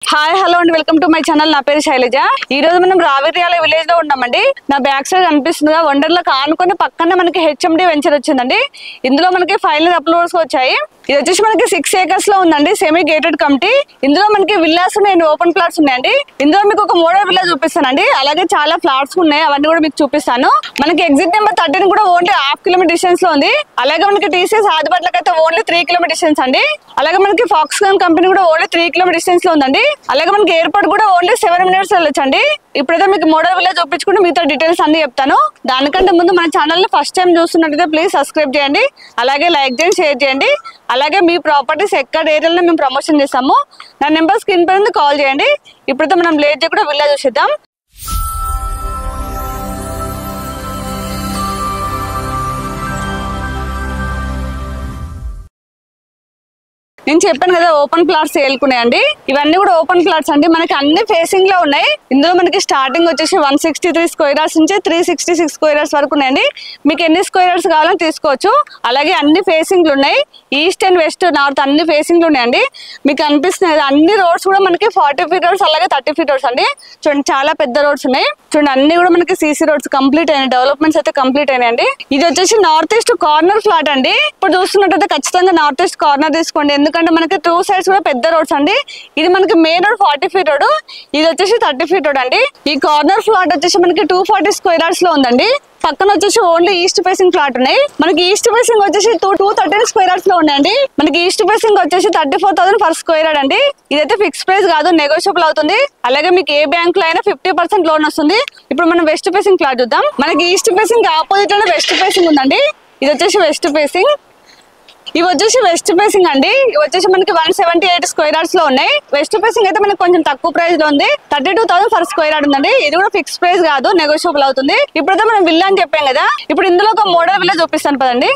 Hi hello అండి, welcome to my channel. నా పేరు శైలజ. ఈ రోజు మనం రావిర్యాల విలేజ్ లో ఉన్నామండి. నా బ్యాక్ సైడ్ కనిపిస్తుందిగా వండర్లా ఆనుకొని పక్కన మనకి హెచ్ఎండి వెంచర్ వచ్చిందండి. ఇందులో మనకి ఫైనల్ అప్లోడ్స్ వచ్చాయి. ఇది వచ్చేసి మనకి 6 acres లో ఉందండి, సెమీ గేటెడ్ కమిటీ. ఇందులో మనకి విల్లాస్ ఉన్నాయండి, ఓపెన్ ప్లాట్స్ ఉన్నాయండి. ఇందులో మీకు ఒక మోడల్ విల్లా చూపిస్తానండి, అలాగే చాలా ఫ్లాట్స్ ఉన్నాయి, అవన్నీ కూడా మీకు చూపిస్తాను. మనకి ఎగ్జిట్ నెంబర్ 13 కూడా ఓన్లీ 1/2 kilometer డిస్టెన్స్ లో ఉంది. అలాగే మనకి టీసీఎస్ ఆదిబట్లకి అయితే ఓన్లీ 3 kilometer డిస్టెన్స్ అండి. అలాగే మనకి ఫాక్స్కాన్ కంపెనీ కూడా ఓన్లీ 3 kilometer డిస్టెన్స్ లో ఉందండి. అలాగే మనకి ఎయిర్పోర్ట్ కూడా ఓన్లీ 7 minutes వెళ్ళొచ్చండి. ఇప్పుడైతే మీకు మోడల్ విల్లా చూపించుకుంటే మీతో డీటెయిల్స్ అన్ని చెప్తాను. దానికంటే ముందు మన ఛానల్ ని ఫస్ట్ టైం చూస్తున్నట్లయితే ప్లీజ్ సబ్స్క్రైబ్ చేయండి, అలాగే లైక్ చేయండి, షేర్ చేయండి. అలాగే మీ ప్రాపర్టీస్ ఎక్కడ ఏరియాలో మేము ప్రమోషన్ చేస్తాము. నా నెంబర్ స్క్రీన్ పైన కాల్ చేయండి. ఇప్పుడైతే మనం లేట్ చేయకుండా విల్లా చూసేద్దాం. నేను చెప్పాను కదా ఓపెన్ ప్లాట్స్ సేల్కున్నాయండి. ఇవన్నీ కూడా ఓపెన్ ప్లాట్స్ అండి, మనకి అన్ని ఫేసింగ్ లో ఉన్నాయి. ఇందులో మనకి స్టార్టింగ్ వచ్చేసి 163 square yards నుంచి 366 square yards వరకు ఉన్నాయండి. మీకు ఎన్ని స్క్వేర్ యార్డ్స్ కావాలని తీసుకోవచ్చు. అలాగే అన్ని ఫేసింగ్ లు ఉన్నాయి, ఈస్ట్ అండ్ వెస్ట్ నార్త్ అన్ని ఫేసింగ్ లు ఉన్నాయండి. మీకు అనిపిస్తున్నాయి అన్ని రోడ్స్ కూడా మనకి 40 feet రోడ్స్, అలాగే 30 feet రోడ్స్ అండి. చూడండి చాలా పెద్ద రోడ్స్ ఉన్నాయి. చూడండి అన్ని కూడా మనకి సీసీ రోడ్స్ కంప్లీట్ అయినాయి, డెవలప్మెంట్స్ అయితే కంప్లీట్ అయినాయండి. ఇది వచ్చేసి నార్త్ ఈస్ట్ కార్నర్ ఫ్లాట్ అండి. ఇప్పుడు చూస్తున్నట్టయితే ఖచ్చితంగా నార్త్ ఈస్ట్ కార్నర్ తీసుకోండి, ఎందుకంటే మనకి 2 sides కూడా పెద్ద రోడ్స్ అండి. ఇది మనకి మెయిన్ రోడ్ 40 feet రోడ్, ఇది వచ్చేసి 30 feet రోడ్ అండి. ఈ కార్నర్ ఫ్లాట్ వచ్చేసి మనకి 240 square yards లో ఉందండి. పక్కన వచ్చేసి ఓన్లీ ఈస్ట్ ఫేసింగ్ ఫ్లాట్ ఉన్నాయి. మనకి ఈస్ట్ ఫేసింగ్ వచ్చేసి 213 square yards లో ఉన్నాయండి. మనకి ఈస్ట్ ఫేసింగ్ వచ్చేసి 34,000 per square yard అండి. ఇదైతే ఫిక్స్ ప్రైస్ కాదు, నెగోషియబుల్ అవుతుంది. అలాగే మీకు ఏ బ్యాంక్ లో అయినా 50% లోన్ వస్తుంది. ఇప్పుడు మనం వెస్ట్ ఫేసింగ్ ఫ్లాట్ చూద్దాం. మనకి ఈస్ట్ ఫేసింగ్ ఆపోజిట్ లోనే వెస్ట్ ఫేసింగ్ ఉందండి. ఇది వచ్చేసి వెస్ట్ ఫేసింగ్, ఇవి వచ్చేసి వెస్ట్ ఫేసింగ్ అండి. ఇవి వచ్చేసి మనకి 178 square yards లో ఉన్నాయి. వెస్ట్ ఫేసింగ్ అయితే మనకి కొంచెం తక్కువ ప్రైస్ లో ఉంది, 32,000 per square yard ఉందండి. ఇది కూడా ఫిక్స్ ప్రైస్ కాదు, నెగోషియబుల్ అవుతుంది. ఇప్పుడైతే మనం విల్లా అని చెప్పాం కదా, ఇప్పుడు ఇందులో ఒక మోడల్ విల్లా చూపిస్తాను పదండి.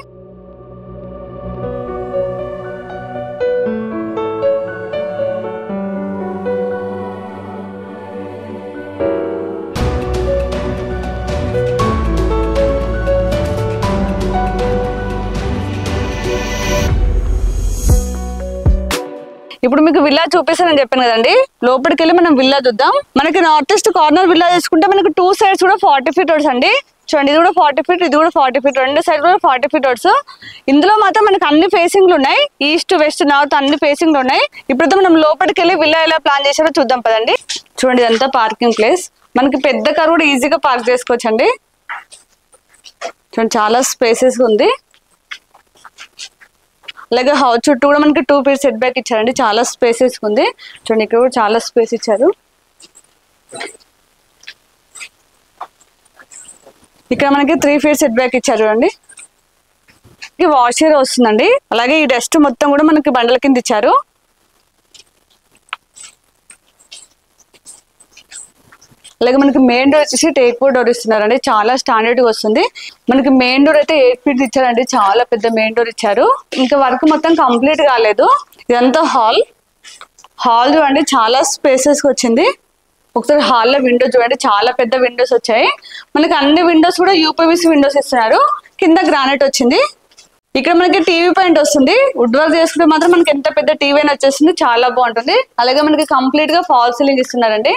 ఇప్పుడు మీకు విల్లా చూపిస్తానని చెప్పాను కదండి, లోపలికి వెళ్ళి మనం విల్లా చూద్దాం. మనకి నార్త్ ఈస్ట్ కార్నర్ విల్లా చూసుకుంటే మనకి 2 sides కూడా 40 feet రోడ్స్ అండి. చూడండి ఇది కూడా 40 feet, ఇది కూడా 40 feet, రెండు సైడ్ కూడా 40 feet రోడ్స్. ఇందులో మాత్రం మనకి అన్ని ఫేసింగ్లు ఉన్నాయి, ఈస్ట్ వెస్ట్ నార్త్ అన్ని ఫేసింగ్లు ఉన్నాయి. ఇప్పుడైతే మనం లోపలికి వెళ్ళి విల్లా ఎలా ప్లాన్ చేసారో చూద్దాం పదండి. చూడండి ఇదంతా పార్కింగ్ ప్లేస్, మనకి పెద్ద కార్ కూడా ఈజీగా పార్క్ చేసుకోవచ్చు అండి. చూడండి చాలా స్పేసెస్ ఉంది. అలాగే హౌస్ చుట్టూ కూడా మనకి 2 feet సెట్ బ్యాక్ ఇచ్చారండి, చాలా స్పేసెస్ ఉంది. చూడండి ఇక్కడ కూడా చాలా స్పేస్ ఇచ్చారు. ఇక్కడ మనకి 3 feet సెట్ బ్యాక్ ఇచ్చారు చూడండి. వాష్ ఏరియా వస్తుందండి. అలాగే ఈ డస్ట్ మొత్తం కూడా మనకి బండల కింద ఇచ్చారు. అలాగే మనకి మెయిన్ డోర్ వచ్చేసి టేక్ వుడ్ డోర్ ఇస్తున్నారండి, చాలా స్టాండర్డ్ గా వస్తుంది. మనకి మెయిన్ డోర్ అయితే 8 feet ఇచ్చారండి, చాలా పెద్ద మెయిన్ డోర్ ఇచ్చారు. ఇంకా వర్క్ మొత్తం కంప్లీట్ కాలేదు. ఇదంతా హాల్ చూడండి, చాలా స్పేసెస్ వచ్చింది. ఒకసారి హాల్లో విండో చూడండి, చాలా పెద్ద విండోస్ వచ్చాయి. మనకి అన్ని విండోస్ కూడా యూపీవీసీ విండోస్ ఇస్తున్నారు. కింద గ్రానైట్ వచ్చింది. ఇక్కడ మనకి టీవీ పాయింట్ వస్తుంది. వుడ్ వర్క్ చేసుకుంటే మాత్రం మనకి ఎంత పెద్ద టీవీ అని వచ్చేస్తుంది, చాలా బాగుంటుంది. అలాగే మనకి కంప్లీట్ గా ఫాల్ సీలింగ్ ఇస్తున్నారండి.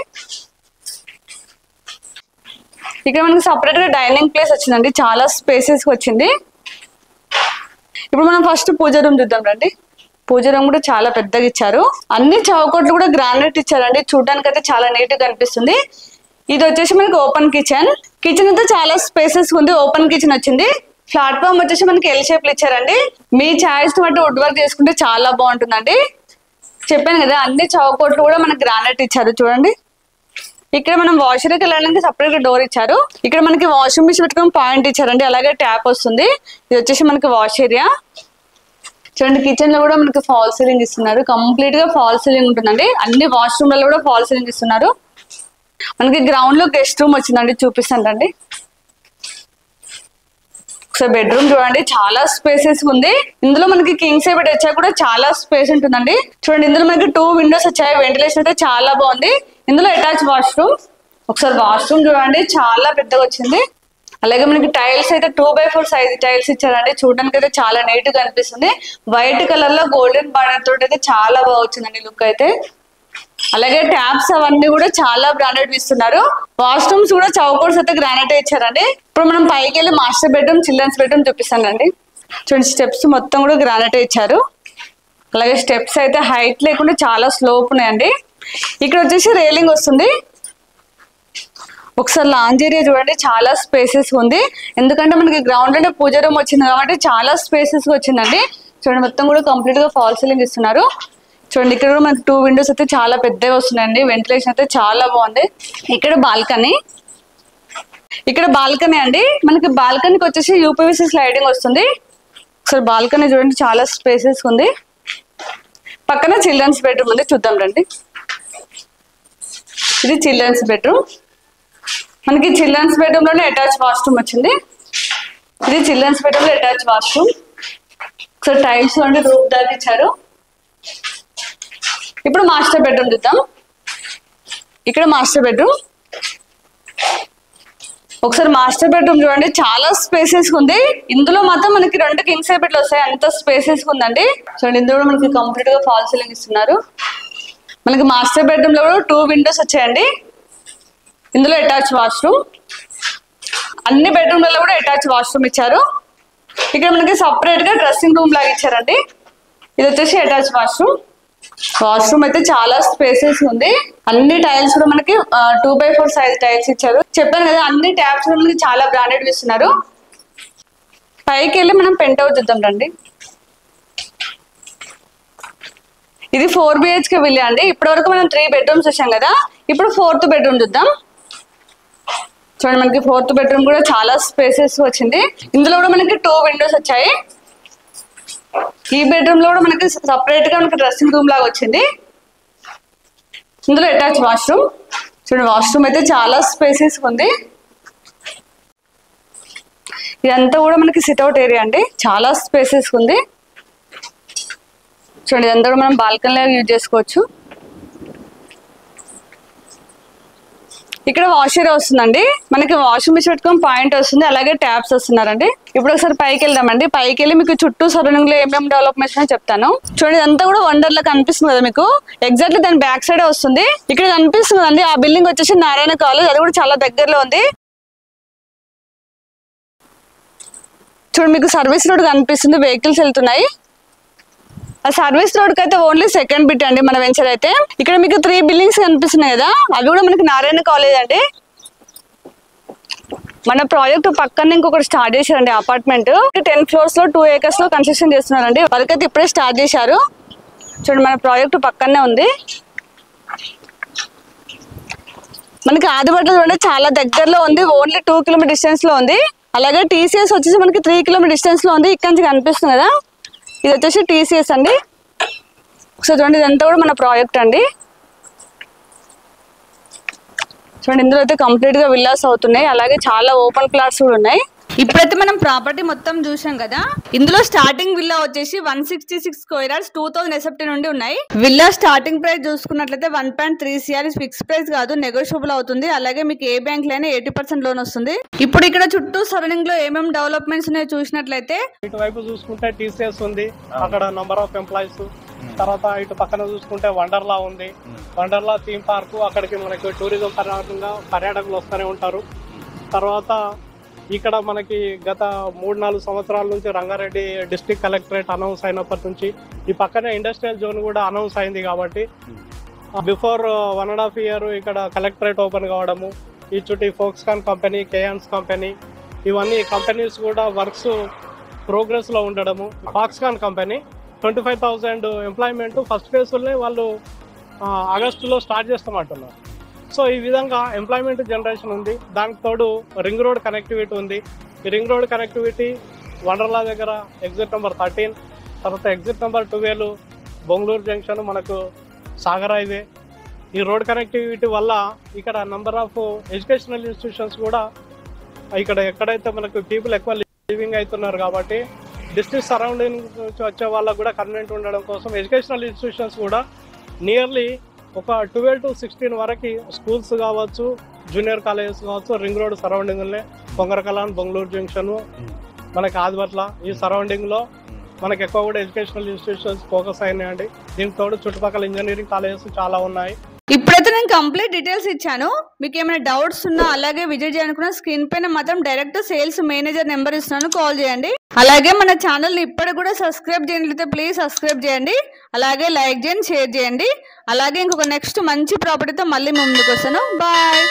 ఇక్కడ మనకి సపరేట్ గా డైనింగ్ ప్లేస్ వచ్చిందండి, చాలా స్పేసెస్ వచ్చింది. ఇప్పుడు మనం ఫస్ట్ పూజ రూమ్ చూద్దాం రండి. పూజ రూమ్ కూడా చాలా పెద్దగా ఇచ్చారు. అన్ని చౌకట్లు కూడా గ్రానైట్ ఇచ్చారండి, చూడడానికి అయితే చాలా నీట్ గా కనిపిస్తుంది. ఇది వచ్చేసి మనకి ఓపెన్ కిచెన్ అయితే చాలా స్పేసెస్ ఉంది, ఓపెన్ కిచెన్ వచ్చింది. ప్లాట్ఫామ్ వచ్చేసి మనకి ఎల్ షేప్ లో ఇచ్చారండి. మీ ఛాయిస్ బట్టి వుడ్ వర్క్ చేసుకుంటే చాలా బాగుంటుందండి. చెప్పాను కదా అన్ని చౌకట్లు కూడా మనకి గ్రానైట్ ఇచ్చారు. చూడండి ఇక్కడ మనం వాషర్కి వెళ్ళడానికి సపరేట్ గా డోర్ ఇచ్చారు. ఇక్కడ మనకి వాషింగ్ మిషన్ పెట్టుకుని పాయింట్ ఇచ్చారండి, అలాగే ట్యాప్ వస్తుంది. ఇది వచ్చేసి మనకి వాష్ ఏరియా. చూడండి కిచెన్ లో కూడా మనకి ఫాల్ సీలింగ్ ఇస్తున్నారు, కంప్లీట్ గా ఫాల్ సీలింగ్ ఉంటుందండి. అన్ని వాష్రూమ్ లలో కూడా ఫాల్ సీలింగ్ ఇస్తున్నారు. మనకి గ్రౌండ్ లో గెస్ట్ రూమ్ వచ్చిందండి, చూపిస్తాను రండి. ఒకసారి బెడ్రూమ్ చూడండి, చాలా స్పేసెస్ ఉంది. ఇందులో మనకి కింగ్ సైజ్ బెడ్ వచ్చా కూడా చాలా స్పేస్ ఉంటుందండి. చూడండి ఇందులో మనకి 2 windows వచ్చాయి, వెంటిలేషన్ అయితే చాలా బాగుంది. ఇందులో అటాచ్ వాష్రూమ్. ఒకసారి వాష్రూమ్ చూడండి, చాలా పెద్దగా వచ్చింది. అలాగే మనకి టైల్స్ అయితే 2x4 సైజ్ టైల్స్ ఇచ్చారండి. చూడడానికి అయితే చాలా నీట్ గా అనిపిస్తుంది. వైట్ కలర్ లో గోల్డెన్ బార్డర్ తోటి అయితే చాలా బాగా వచ్చిందండి లుక్ అయితే. అలాగే ట్యాప్స్ అవన్నీ కూడా చాలా బ్రాండెడ్ ఇస్తున్నారు. వాష్రూమ్స్ కూడా చౌకోర్స్ అయితే గ్రానైట్ ఇచ్చారండి. ఇప్పుడు మనం పైకి వెళ్ళి మాస్టర్ బెడ్రూమ్, చిల్డ్రన్స్ బెడ్రూమ్ చూపిస్తానండి. చూడండి స్టెప్స్ మొత్తం కూడా గ్రానైట్ ఇచ్చారు. అలాగే స్టెప్స్ అయితే హైట్ లేకుండా చాలా స్లోప్ ఉన్నాయండి. ఇక్కడ వచ్చేసి రేలింగ్ వస్తుంది. ఒకసారి లాంజ్ ఏరియా చూడండి, చాలా స్పేసెస్ ఉంది. ఎందుకంటే మనకి గ్రౌండ్ అంటే పూజ రూమ్ వచ్చింది కాబట్టి చాలా స్పేసెస్ వచ్చిందండి. చూడండి మొత్తం కూడా కంప్లీట్ గా ఫాల్ సీలింగ్ ఇస్తున్నారు. చూడండి ఇక్కడ కూడా మనకి 2 విండోస్ అయితే చాలా పెద్దగా వస్తున్నాయండి. వెంటిలేషన్ అయితే చాలా బాగుంది. ఇక్కడ బాల్కనీ అండి. మనకి బాల్కనీకి వచ్చేసి యూపీవీసీ స్లైడింగ్ వస్తుంది. ఒకసారి బాల్కనీ చూడండి, చాలా స్పేసెస్ ఉంది. పక్కన చిల్డ్రన్స్ బెడ్రూమ్ ఉంది, చూద్దాం రండి. ఇది చిల్డ్రన్స్ బెడ్రూమ్. మనకి చిల్డ్రన్స్ బెడ్రూమ్ లోనే అటాచ్ వాష్రూమ్ వచ్చింది. ఇది చిల్డ్రన్స్ బెడ్రూమ్ లో అటాచ్ వాష్రూమ్. ఒకసారి టైల్స్ అండి రూఫ్ దాకా ఇచ్చారు. ఇప్పుడు మాస్టర్ బెడ్రూమ్ చూద్దాం. ఇక్కడ మాస్టర్ బెడ్రూమ్. ఒకసారి మాస్టర్ బెడ్రూమ్ చూడండి, చాలా స్పేసెస్ ఉంది. ఇందులో మాత్రం మనకి 2 కింగ్ సైజ్ బెడ్లు వస్తాయి, అంత స్పేసెస్ ఉందండి. చూడండి ఇందులో మనకి కంప్లీట్ గా ఫాల్ సీలింగ్ ఇస్తున్నారు. మనకి మాస్టర్ బెడ్రూమ్ లో కూడా 2 విండోస్ వచ్చాయండి. ఇందులో అటాచ్ వాష్రూమ్. అన్ని బెడ్రూమ్లలో కూడా అటాచ్ వాష్రూమ్ ఇచ్చారు. ఇక్కడ మనకి సపరేట్ గా డ్రెస్సింగ్ రూమ్ లాగా ఇచ్చారండి. ఇది వచ్చేసి అటాచ్ వాష్రూమ్. వాష్రూమ్ అయితే చాలా స్పేసెస్ ఉంది. అన్ని టైల్స్ కూడా మనకి 2x4 సైజ్ టైల్స్ ఇచ్చారు. చెప్పాను కదా, అన్ని ట్యాప్స్ కూడా మనకి చాలా బ్రాండెడ్ ఇస్తున్నారు. పైకి వెళ్ళి మనం పెంట్ హౌస్ చూద్దాం రండి. ఇది 4 BHK విల్లా అండి. ఇప్పటి వరకు మనం 3 బెడ్రూమ్స్ వచ్చాం కదా, ఇప్పుడు 4th బెడ్రూమ్ చూద్దాం. చూడండి మనకి 4th బెడ్రూమ్ కూడా చాలా స్పేసెస్ వచ్చింది. ఇందులో కూడా మనకి 2 విండోస్ వచ్చాయి. ఈ బెడ్రూమ్ లో కూడా మనకి సపరేట్ గా మనకి డ్రెస్సింగ్ రూమ్ లాగా వచ్చింది. ఇందులో అటాచ్ వాష్రూమ్. చూడండి వాష్రూమ్ అయితే చాలా స్పేసెస్ ఉంది. ఇదంతా కూడా మనకి సిట్అవుట్ ఏరియా అండి, చాలా స్పేసెస్ ఉంది. చూడండి ఇదంతా కూడా మనం బాల్కనీ లాగా యూజ్ చేసుకోవచ్చు. ఇక్కడ వాష్ ఏరియా వస్తుందండి. మనకి వాషింగ్ మిషన్ పెట్టుకొని పాయింట్ వస్తుంది. అలాగే ట్యాప్స్ వస్తున్నారండి. ఇప్పుడు ఒకసారి పైకి వెళ్దామండి. పైకి వెళ్ళి మీకు చుట్టూ సరౌండింగ్ లో ఏమేమి డెవలప్మెంట్స్ చెప్తాను. చూడండి ఇదంతా కూడా వండర్ లా కనిపిస్తుంది కదా మీకు. ఎగ్జాక్ట్లీ దాని బ్యాక్ సైడ్ వస్తుంది. ఇక్కడ కనిపిస్తుంది అండి ఆ బిల్డింగ్ వచ్చేసి నారాయణ కాలేజ్, అది కూడా చాలా దగ్గరలో ఉంది. చూడండి మీకు సర్వీస్ రోడ్ కనిపిస్తుంది, వెహికల్స్ వెళ్తున్నాయి. ఆ సర్వీస్ రోడ్ కి అయితే ఓన్లీ సెకండ్ బిట్ అండి మన వెంచర్ అయితే. ఇక్కడ మీకు 3 బిల్డింగ్స్ కనిపిస్తున్నాయి కదా, అవి కూడా మనకి నారాయణ కాలేజ్ అండి. మన ప్రాజెక్ట్ పక్కన ఇంకొకటి స్టార్ట్ చేశారండి అపార్ట్మెంట్. 10 ఫ్లోర్స్ లో 2 acres లో కన్స్ట్రక్షన్ చేస్తున్నారండి. వర్క్ అయితే ఇప్పుడే స్టార్ట్ చేశారు. చూడండి మన ప్రాజెక్ట్ పక్కనే ఉంది. మనకి ఆదిబట్ల చూడండి చాలా దగ్గరలో ఉంది, ఓన్లీ 2 కిలోమీటర్ డిస్టెన్స్ లో ఉంది. అలాగే TCS వచ్చేసి మనకి 3 కిలోమీటర్ డిస్టెన్స్ లో ఉంది. ఇక్కడ నుంచి కనిపిస్తుంది కదా, ఇది వచ్చేసి TCS అండి. ఒకసారి చూడండి ఇదంతా కూడా మన ప్రాజెక్ట్ అండి. చూడండి ఇందులో అయితే కంప్లీట్ గా విల్లాస్ అవుతున్నాయి. అలాగే చాలా ఓపెన్ ప్లాట్స్ కూడా ఉన్నాయి. ఇప్పుడైతే మనం ప్రాపర్టీ మొత్తం చూసాం కదా. ఇందులో స్టార్టింగ్ విల్లా వచ్చేసి 166 స్క్వేర్ యార్డ్స్ 2000 SFT నుండి ఉన్నాయి. విల్లా స్టార్టింగ్ ప్రైస్ చూసుకున్నట్లయితే 1.3 CR ఫిక్స్ ప్రైస్ కాదు, నెగోషియబుల్ అవుతుంది. అలాగే మీకు ఏ బ్యాంక్ లైనా 80% లోన్ వస్తుంది. ఇప్పుడు ఇక్కడ చుట్టూ సరౌండింగ్ లో ఏమేమి డెవలప్మెంట్స్ ఉన్నాయో చూసినట్లయితే ఇటువైపు చూసుకుంటే TCS ఉంది, అక్కడ నంబర్ ఆఫ్ ఎంప్లాయీస్. తర్వాత ఇటు పక్కన చూసుకుంటే వండర్లా ఉంది, వండర్లా థీమ్ పార్క్. అక్కడికి మనకి టూరిజం పర్యాటకులు వస్తూనే ఉంటారు. తర్వాత ఇక్కడ మనకి గత 3-4 సంవత్సరాల నుంచి రంగారెడ్డి డిస్ట్రిక్ట్ కలెక్టరేట్ అనౌన్స్ అయినప్పటి నుంచి ఈ పక్కనే ఇండస్ట్రియల్ జోన్ కూడా అనౌన్స్ అయింది. కాబట్టి బిఫోర్ 1.5 year ఇక్కడ కలెక్టరేట్ ఓపెన్ కావడము, ఈ చుట్టూ ఫోక్స్కాన్ కంపెనీ, కేయాన్స్ కంపెనీ, ఇవన్నీ కంపెనీస్ కూడా వర్క్స్ ప్రోగ్రెస్ లో ఉండడము. ఫాక్స్కాన్ కంపెనీ 25,000 ఎంప్లాయ్మెంట్ ఫస్ట్ ఫేజ్లోనే వాళ్ళు ఆగస్టులో స్టార్ట్ చేస్తామంటున్నారు. సో ఈ విధంగా ఎంప్లాయ్మెంట్ జనరేషన్ ఉంది. దానికి తోడు రింగ్ రోడ్ కనెక్టివిటీ ఉంది. ఈ రింగ్ రోడ్ కనెక్టివిటీ వండర్లా దగ్గర ఎగ్జిట్ నెంబర్ 13, తర్వాత ఎగ్జిట్ నెంబర్ 12 బొంగళూరు జంక్షన్, మనకు సాగర్ హైవే. ఈ రోడ్ కనెక్టివిటీ వల్ల ఇక్కడ నంబర్ ఆఫ్ ఎడ్యుకేషనల్ ఇన్స్టిట్యూషన్స్ కూడా ఇక్కడ ఎక్కడైతే మనకు పీపుల్ ఎక్కువ లివింగ్ అవుతున్నారు కాబట్టి డిస్ట్రిక్ట్ సరౌండింగ్ వచ్చే వాళ్ళకు కూడా కన్వీనియంట్ ఉండడం కోసం ఎడ్యుకేషనల్ ఇన్స్టిట్యూషన్స్ కూడా నియర్లీ ఒక 12 to 16 వరకు స్కూల్స్ కావచ్చు, జూనియర్ కాలేజెస్ కావచ్చు, రింగ్ రోడ్ సరౌండింగ్లో పొంగరకలాన్, బొంగళూరు జంక్షన్, మనకి ఆదిబట్ల ఈ సరౌండింగ్లో మనకి ఎక్కువ కూడా ఎడ్యుకేషనల్ ఇన్స్టిట్యూషన్స్ ఫోకస్ అయినాయండి. దీనికి తోడు చుట్టుపక్కల ఇంజనీరింగ్ కాలేజెస్ చాలా ఉన్నాయి. ఇప్పుడైతే నేను కంప్లీట్ డీటెయిల్స్ ఇచ్చాను. మీకు ఏమైనా డౌట్స్ ఉన్నా అలాగే విజిట్ చేయాలనుకున్న స్క్రీన్ పైన మాత్రం డైరెక్ట్ సేల్స్ మేనేజర్ నెంబర్ ఇస్తున్నాను, కాల్ చేయండి. అలాగే మన ఛానల్ని ఇప్పటికి కూడా సబ్స్క్రైబ్ చేయనట్లయితే ప్లీజ్ సబ్స్క్రైబ్ చేయండి. అలాగే లైక్ చేయండి, షేర్ చేయండి. అలాగే ఇంకొక నెక్స్ట్ మంచి ప్రాపర్టీతో మళ్ళీ ముందుకు వస్తాను. బాయ్.